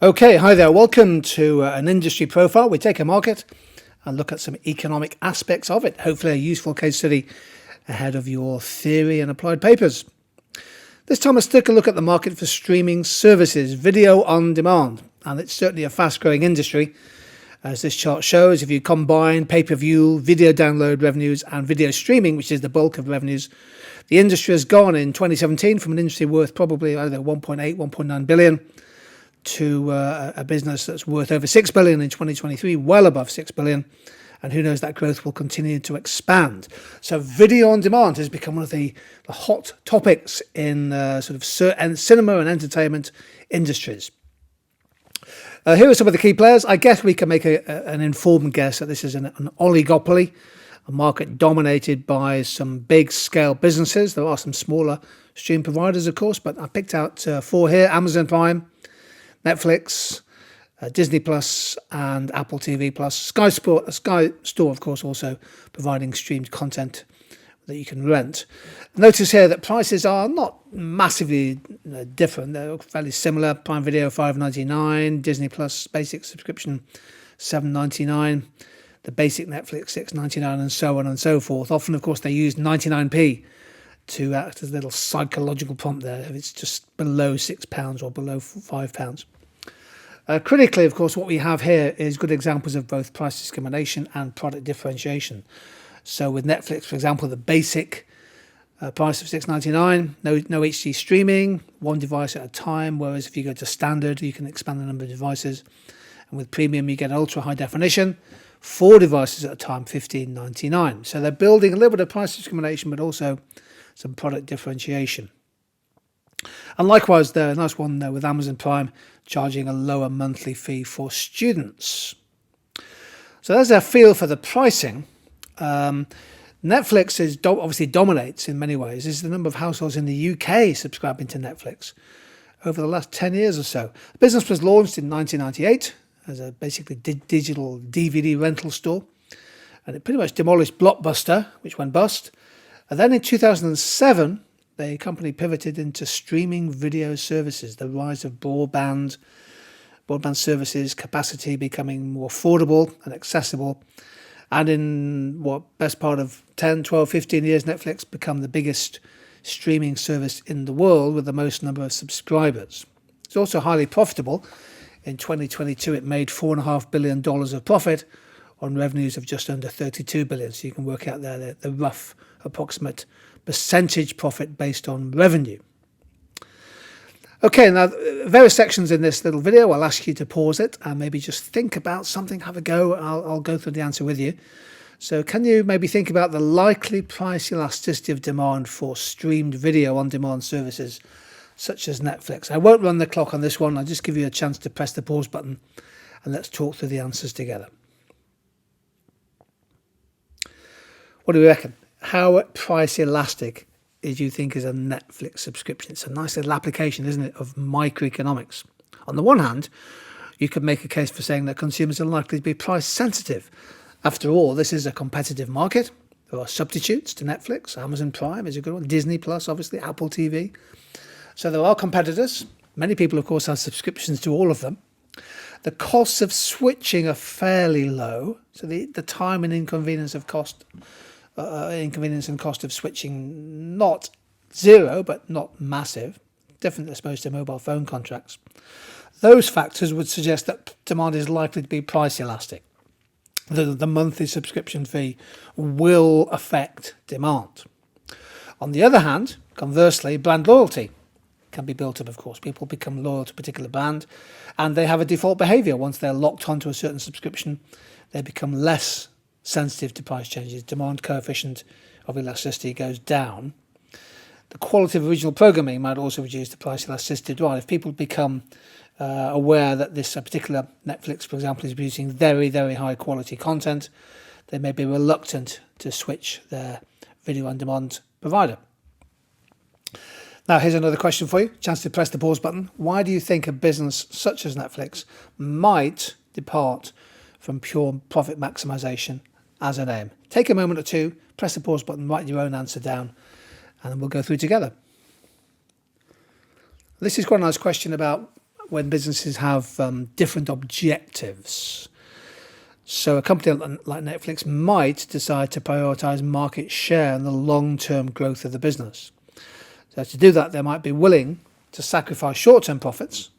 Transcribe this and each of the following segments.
Okay, hi there. Welcome to an industry profile. We take a market and look at some economic aspects of it. Hopefully a useful case study ahead of your theory and applied papers. This time let's take a look at the market for streaming services, video on demand. And it's certainly a fast-growing industry. As this chart shows, if you combine pay-per-view, video download revenues and video streaming, which is the bulk of revenues, the industry has gone in 2017 from an industry worth probably, 1.8, 1.9 billion to a business that's worth over 6 billion in 2023, well above 6 billion. And who knows, that growth will continue to expand. So video on demand has become one of the hot topics in cinema and entertainment industries. Here are some of the key players. I guess we can make an informed guess that this is an oligopoly, a market dominated by some big scale businesses. There are some smaller stream providers, of course, but I picked out four here: Amazon Prime, Netflix, Disney Plus, and Apple TV Plus. Sky Store, of course, also providing streamed content that you can rent. Notice here that prices are not massively different. They're fairly similar. Prime Video $5.99, Disney Plus basic subscription $7.99, the basic Netflix $6.99, and so on and so forth. Often, of course, they use 99p to act as a little psychological prompt there if it's just below £6 or below £5. Critically, of course, what we have here is good examples of both price discrimination and product differentiation. So with Netflix, for example, the basic price of $6.99, no HD streaming, one device at a time, whereas if you go to standard, you can expand the number of devices. And with premium, you get ultra high definition, 4 devices at a time, $15.99. So they're building a little bit of price discrimination, but also some product differentiation. And likewise, a nice one there with Amazon Prime, charging a lower monthly fee for students. So there's a feel for the pricing. Netflix obviously dominates in many ways. This is the number of households in the UK subscribing to Netflix over the last 10 years or so. The business was launched in 1998 as a basically digital DVD rental store, and it pretty much demolished Blockbuster, which went bust. And then in 2007, the company pivoted into streaming video services, the rise of broadband services, capacity becoming more affordable and accessible. And in best part of 10, 12, 15 years, Netflix become the biggest streaming service in the world with the most number of subscribers. It's also highly profitable. In 2022, it made $4.5 billion of profit on revenues of just under 32 billion. So you can work out there the rough approximate percentage profit based on revenue. Okay, now various sections in this little video, I'll ask you to pause it and maybe just think about something, have a go. I'll go through the answer with you. So can you maybe think about the likely price elasticity of demand for streamed video on demand services such as Netflix? I won't run the clock on this one. I'll just give you a chance to press the pause button and let's talk through the answers together. What do we reckon? How price elastic do you think is a Netflix subscription? It's a nice little application, isn't it, of microeconomics. On the one hand, you could make a case for saying that consumers are likely to be price sensitive. After all, this is a competitive market. There are substitutes to Netflix. Amazon Prime is a good one. Disney Plus, obviously, Apple TV. So there are competitors. Many people, of course, have subscriptions to all of them. The costs of switching are fairly low. So the time and inconvenience and cost of switching, not zero, but not massive, different, I suppose, to mobile phone contracts. Those factors would suggest that demand is likely to be price elastic. The monthly subscription fee will affect demand. On the other hand, conversely, brand loyalty can be built up, of course. People become loyal to a particular brand and they have a default behavior. Once they're locked onto a certain subscription, they become less sensitive to price changes. Demand coefficient of elasticity goes down. The quality of original programming might also reduce the price elasticity as well. If people become aware that this particular Netflix, for example, is producing very, very high quality content, they may be reluctant to switch their video on demand provider. Now, here's another question for you. Chance to press the pause button. Why do you think a business such as Netflix might depart from pure profit maximization as an aim? Take a moment or two, press the pause button, write your own answer down, and then we'll go through together. This is quite a nice question about when businesses have different objectives. So a company like Netflix might decide to prioritize market share and the long-term growth of the business. So to do that, they might be willing to sacrifice short-term profits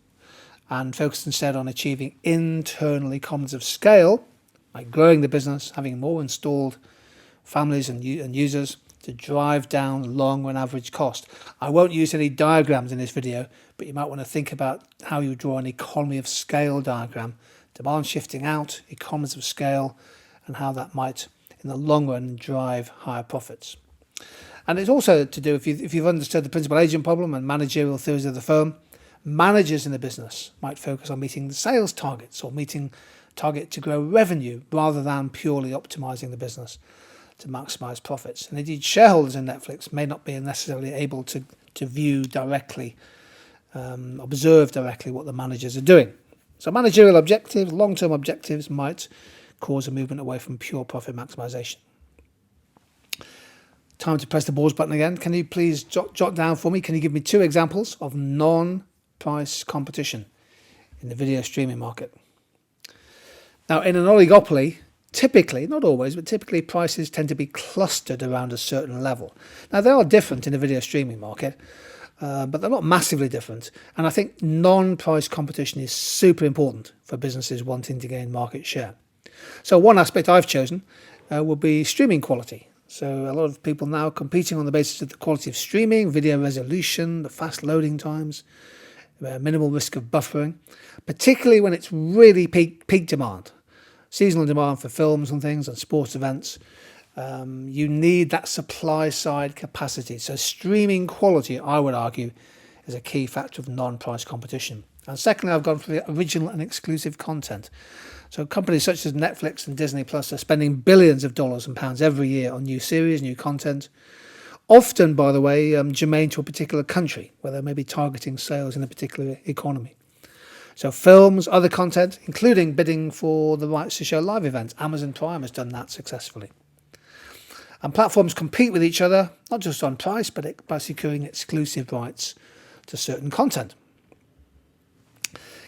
and focus instead on achieving internal economies of scale, like growing the business, having more installed families and users to drive down long-run average cost. I won't use any diagrams in this video, but you might want to think about how you draw an economy of scale diagram, demand shifting out, economies of scale, and how that might, in the long run, drive higher profits. And it's also to do, if you've understood the principal agent problem and managerial theories of the firm, managers in the business might focus on meeting the sales targets or meeting target to grow revenue rather than purely optimizing the business to maximize profits. And indeed, shareholders in Netflix may not be necessarily able to view directly, observe directly what the managers are doing. So managerial objectives, long-term objectives might cause a movement away from pure profit maximization. Time to press the pause button again. Can you please jot down for me? Can you give me 2 examples of non-price competition in the video streaming market? Now, in an oligopoly, typically, not always, but typically prices tend to be clustered around a certain level. Now, they are different in the video streaming market, but they're not massively different. And I think non-price competition is super important for businesses wanting to gain market share. So one aspect I've chosen will be streaming quality. So a lot of people now competing on the basis of the quality of streaming, video resolution, the fast loading times, minimal risk of buffering, particularly when it's really peak demand. Seasonal demand for films and things and sports events. You need that supply side capacity. So streaming quality, I would argue, is a key factor of non-price competition. And secondly, I've gone for the original and exclusive content. So companies such as Netflix and Disney Plus are spending billions of dollars and pounds every year on new series, new content, often, by the way, germane to a particular country where they may be targeting sales in a particular economy. So films, other content, including bidding for the rights to show live events. Amazon Prime has done that successfully. And platforms compete with each other, not just on price, but by securing exclusive rights to certain content.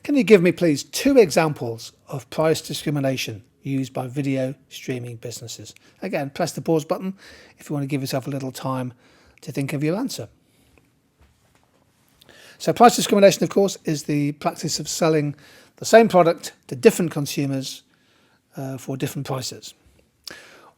Can you give me, please, 2 examples of price discrimination used by video streaming businesses? Again, press the pause button if you want to give yourself a little time to think of your answer. So price discrimination, of course, is the practice of selling the same product to different consumers for different prices.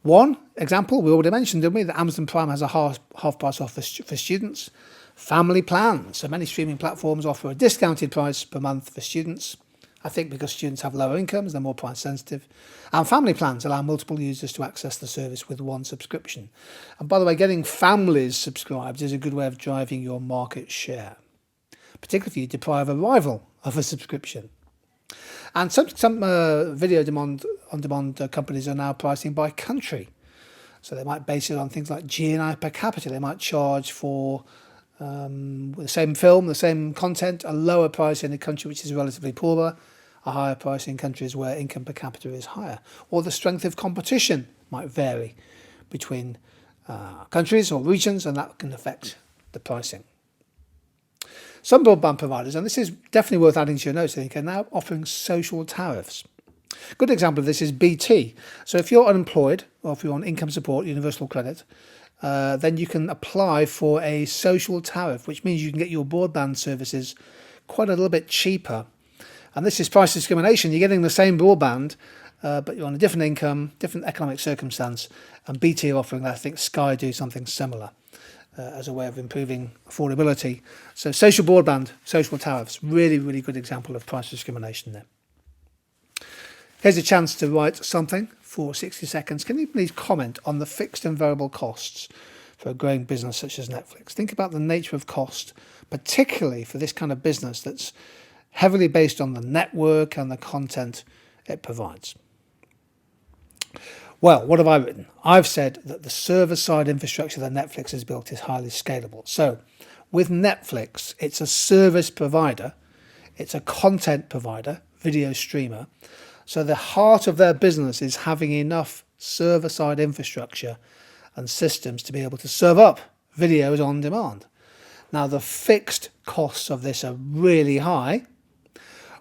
One example, we already mentioned, didn't we, that Amazon Prime has a half price offer for students. Family plans. So many streaming platforms offer a discounted price per month for students. I think because students have lower incomes, they're more price sensitive. And family plans allow multiple users to access the service with one subscription. And by the way, getting families subscribed is a good way of driving your market share, particularly if you deprive a rival of a subscription. And some video on-demand companies are now pricing by country. So they might base it on things like GNI per capita. They might charge for the same film, the same content, a lower price in a country which is relatively poorer, a higher price in countries where income per capita is higher. Or the strength of competition might vary between countries or regions, and that can affect the pricing. Some broadband providers, and this is definitely worth adding to your notes, I think, are now offering social tariffs. A good example of this is BT. So if you're unemployed or if you're on income support, universal credit, then you can apply for a social tariff, which means you can get your broadband services quite a little bit cheaper. And this is price discrimination. You're getting the same broadband, but you're on a different income, different economic circumstance. And BT are offering that. I think Sky do something similar as a way of improving affordability. So social broadband, social tariffs, really, really good example of price discrimination there. Here's a chance to write something for 60 seconds. Can you please comment on the fixed and variable costs for a growing business such as Netflix? Think about the nature of cost, particularly for this kind of business that's heavily based on the network and the content it provides. Well, what have I written? I've said that the server-side infrastructure that Netflix has built is highly scalable. So with Netflix, it's a service provider, it's a content provider, video streamer. So the heart of their business is having enough server-side infrastructure and systems to be able to serve up videos on demand. Now, the fixed costs of this are really high,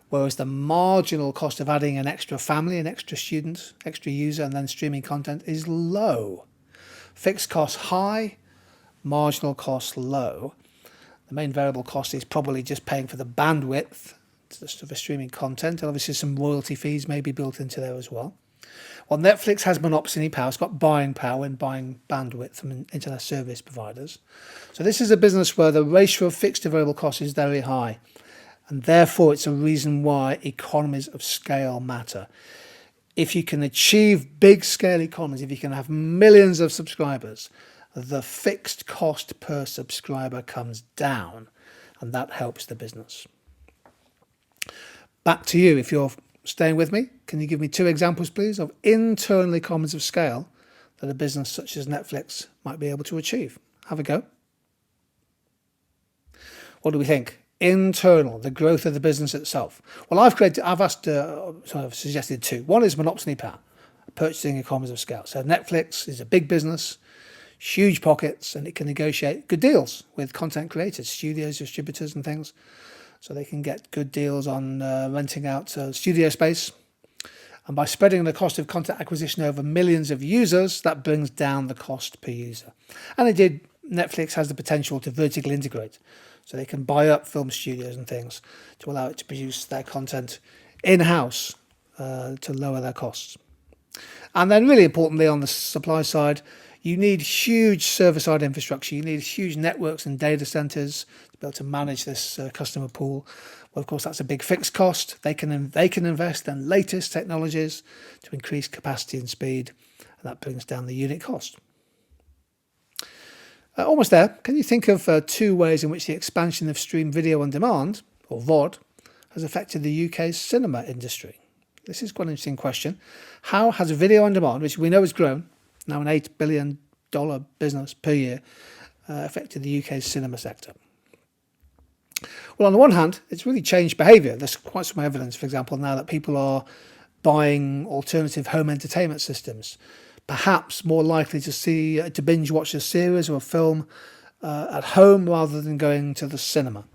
whereas the marginal cost of adding an extra family, an extra student, extra user, and then streaming content is low. Fixed costs high, marginal costs low. The main variable cost is probably just paying for the bandwidth just for streaming content, and obviously some royalty fees may be built into there as well. Well, Netflix has monopoly power. It's got buying power when buying bandwidth from internet service providers. So this is a business where the ratio of fixed to variable cost is very high, and therefore it's a reason why economies of scale matter. If you can achieve big scale economies, if you can have millions of subscribers, the fixed cost per subscriber comes down, and that helps the business. Back to you, if you're staying with me. Can you give me 2 examples, please, of internal economies of scale that a business such as Netflix might be able to achieve? Have a go. What do we think? Internal, the growth of the business itself. Well, I've suggested 2. One is monopoly power, purchasing economies of scale. So Netflix is a big business, huge pockets, and it can negotiate good deals with content creators, studios, distributors and things. So they can get good deals on renting out studio space. And by spreading the cost of content acquisition over millions of users, that brings down the cost per user. And Netflix has the potential to vertically integrate. So they can buy up film studios and things to allow it to produce their content in-house to lower their costs. And then really importantly on the supply side, you need huge server-side infrastructure. You need huge networks and data centers to be able to manage this customer pool. Well, of course, that's a big fixed cost. They can invest in latest technologies to increase capacity and speed, and that brings down the unit cost. Almost there. Can you think of 2 ways in which the expansion of stream video on demand, or VOD, has affected the UK's cinema industry? This is quite an interesting question. How has video on demand, which we know has grown, now an $8 billion business per year, affected the UK's cinema sector? Well, on the one hand, it's really changed behaviour. There's quite some evidence, for example, now that people are buying alternative home entertainment systems, perhaps more likely to binge watch a series or a film at home rather than going to the cinema.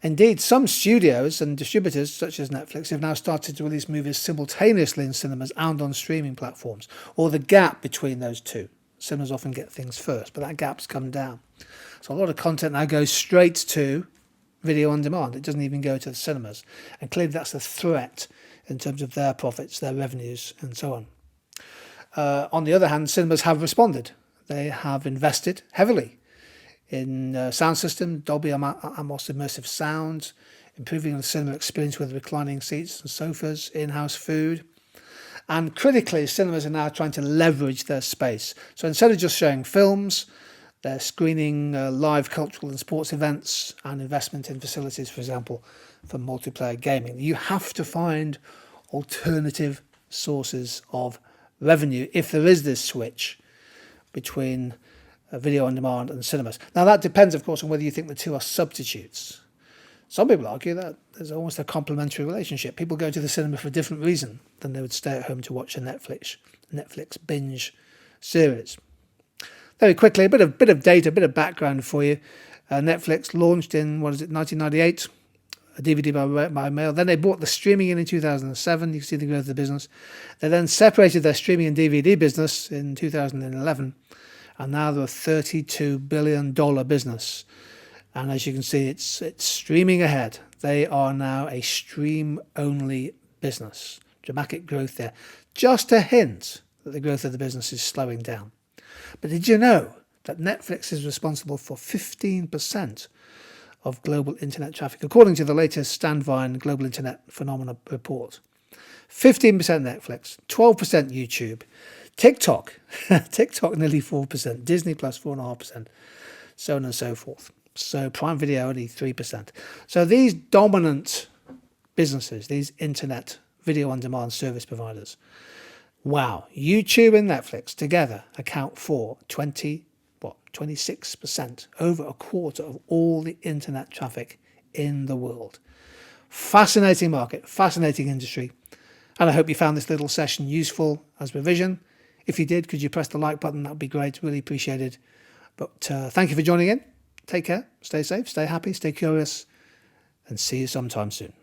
Indeed, some studios and distributors, such as Netflix, have now started to release movies simultaneously in cinemas and on streaming platforms, or the gap between those two. Cinemas often get things first, but that gap's come down. So a lot of content now goes straight to video on demand. It doesn't even go to the cinemas. And clearly that's a threat in terms of their profits, their revenues, and so on. On the other hand, cinemas have responded. They have invested heavily in sound system, Dolby Atmos immersive sound, improving the cinema experience with reclining seats and sofas, in-house food. And critically, cinemas are now trying to leverage their space. So instead of just showing films, they're screening live cultural and sports events and investment in facilities, for example, for multiplayer gaming. You have to find alternative sources of revenue if there is this switch between video on demand and cinemas. Now that depends, of course, on whether you think the two are substitutes. Some people argue that there's almost a complementary relationship. People go to the cinema for a different reason than they would stay at home to watch a Netflix binge series. Very quickly, a bit of data, a bit of background for you. Netflix launched in 1998, a DVD by mail. Then they bought the streaming in 2007. You can see the growth of the business. They then separated their streaming and DVD business in 2011. And now they're a $32 billion business. And as you can see, it's streaming ahead. They are now a stream-only business. Dramatic growth there. Just a hint that the growth of the business is slowing down. But did you know that Netflix is responsible for 15% of global internet traffic, according to the latest Standvine Global Internet Phenomena Report? 15% Netflix, 12% YouTube, TikTok nearly 4%, Disney Plus 4.5%, so on and so forth. So Prime Video only 3%. So these dominant businesses, these internet video on demand service providers, wow, YouTube and Netflix together account for 26%, over a quarter of all the internet traffic in the world. Fascinating market, fascinating industry. And I hope you found this little session useful as revision. If you did, could you press the like button? That would be great. Really appreciate it. But thank you for joining in. Take care. Stay safe. Stay happy. Stay curious. And see you sometime soon.